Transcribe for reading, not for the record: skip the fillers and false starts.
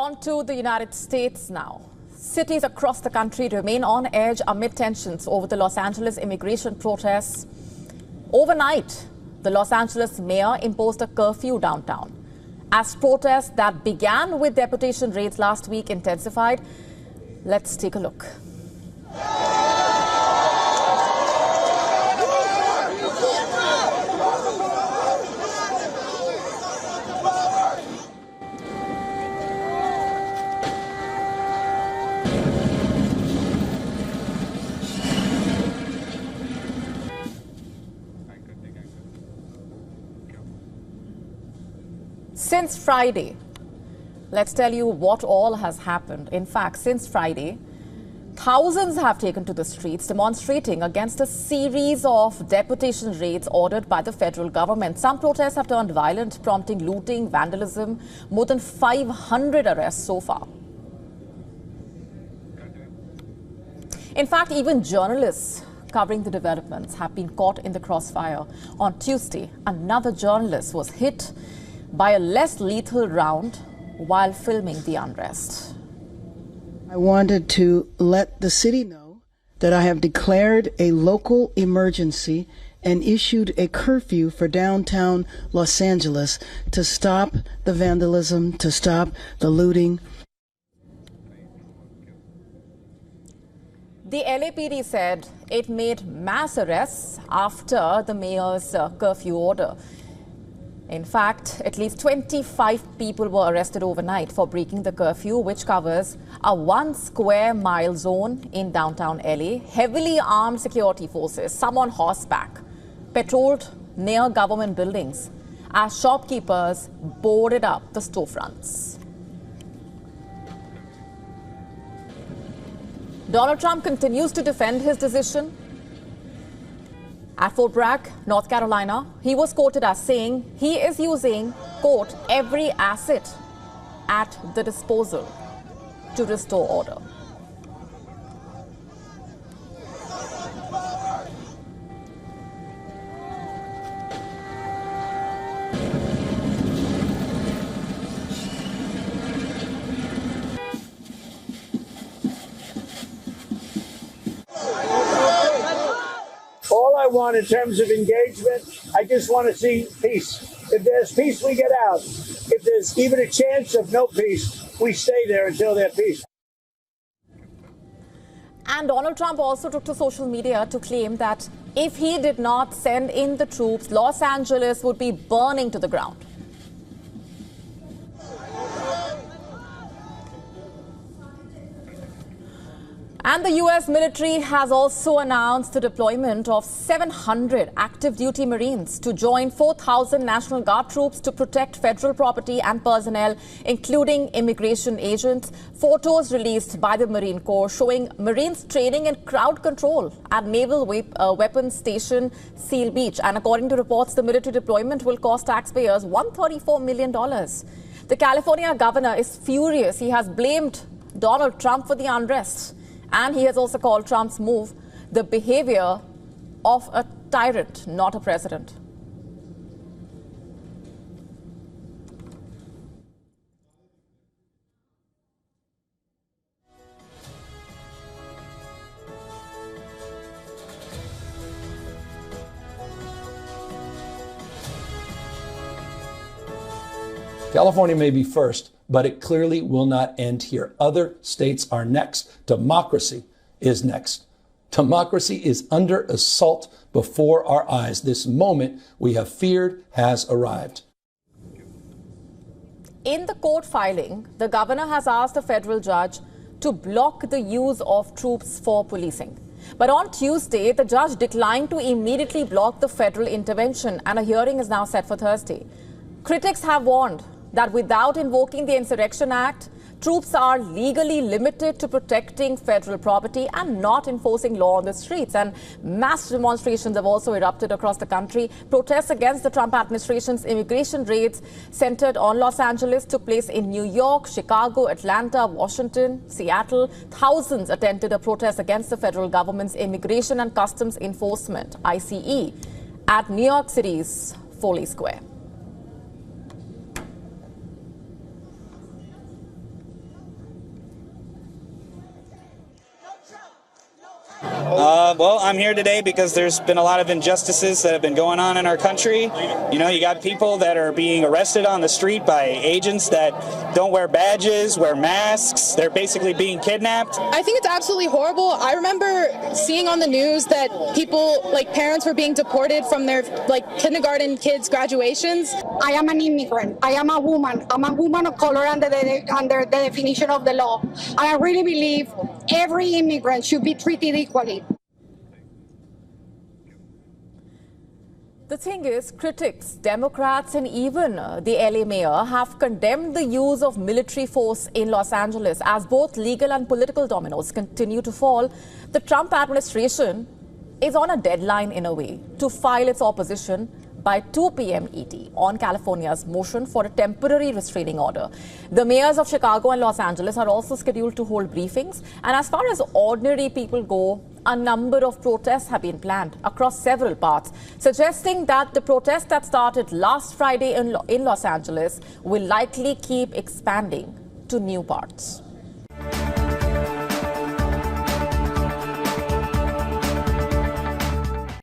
On to the United States now. Cities across the country remain on edge amid tensions over the Los Angeles immigration protests. Overnight, the Los Angeles mayor imposed a curfew downtown. As protests that began with deportation raids last week intensified, let's take a look. Since Friday, let's tell you what all has happened. In fact, since Friday, thousands have taken to the streets demonstrating against a series of deportation raids ordered by the federal government. Some protests have turned violent, prompting looting, vandalism, more than 500 arrests so far. In fact, even journalists covering the developments have been caught in the crossfire. On Tuesday, another journalist was hit by a less lethal round while filming the unrest. I wanted to let the city know that I have declared a local emergency and issued a curfew for downtown Los Angeles to stop the vandalism, to stop the looting. The LAPD said it made mass arrests after the mayor's curfew order. In fact, at least 25 people were arrested overnight for breaking the curfew, which covers a 1 square mile zone in downtown LA. Heavily armed security forces, some on horseback, patrolled near government buildings as shopkeepers boarded up the storefronts. Donald Trump continues to defend his decision. At Fort Bragg, North Carolina, he was quoted as saying he is using, quote, every asset at the disposal to restore order. All I want in terms of engagement, I just want to see peace. If there's peace, we get out. If there's even a chance of no peace, we stay there until there's peace. And Donald Trump also took to social media to claim that if he did not send in the troops, Los Angeles would be burning to the ground. And the U.S. military has also announced the deployment of 700 active duty Marines to join 4,000 National Guard troops to protect federal property and personnel, including immigration agents. Photos released by the Marine Corps showing Marines training in crowd control at Naval Weapons Station Seal Beach. And according to reports, the military deployment will cost taxpayers $134 million. The California governor is furious. He has blamed Donald Trump for the unrest. And he has also called Trump's move the behavior of a tyrant, not a president. California may be first, but it clearly will not end here. Other states are next. Democracy is next. Democracy is under assault before our eyes. This moment we have feared has arrived. In the court filing, the governor has asked a federal judge to block the use of troops for policing. But on Tuesday, the judge declined to immediately block the federal intervention, and a hearing is now set for Thursday. Critics have warned that without invoking the Insurrection Act, troops are legally limited to protecting federal property and not enforcing law on the streets. And mass demonstrations have also erupted across the country. Protests against the Trump administration's immigration raids centered on Los Angeles took place in New York, Chicago, Atlanta, Washington, Seattle. Thousands attended a protest against the federal government's Immigration and Customs Enforcement, ICE, at New York City's Foley Square. Well, I'm here today because there's been a lot of injustices that have been going on in our country. You know, you got people that are being arrested on the street by agents that don't wear badges, wear masks. They're basically being kidnapped. I think it's absolutely horrible. I remember seeing on the news that people, like parents, were being deported from their kindergarten kids' graduations. I am an immigrant. I am a woman. I'm a woman of color under the definition of the law. And I really believe every immigrant should be treated equally. The thing is, critics, Democrats and even the LA mayor have condemned the use of military force in Los Angeles as both legal and political dominoes continue to fall. The Trump administration is on a deadline in a way to file its opposition by 2 p.m. ET on California's motion for a temporary restraining order. The mayors of Chicago and Los Angeles are also scheduled to hold briefings. And as far as ordinary people go, a number of protests have been planned across several parts, suggesting that the protest that started last Friday in Los Angeles will likely keep expanding to new parts.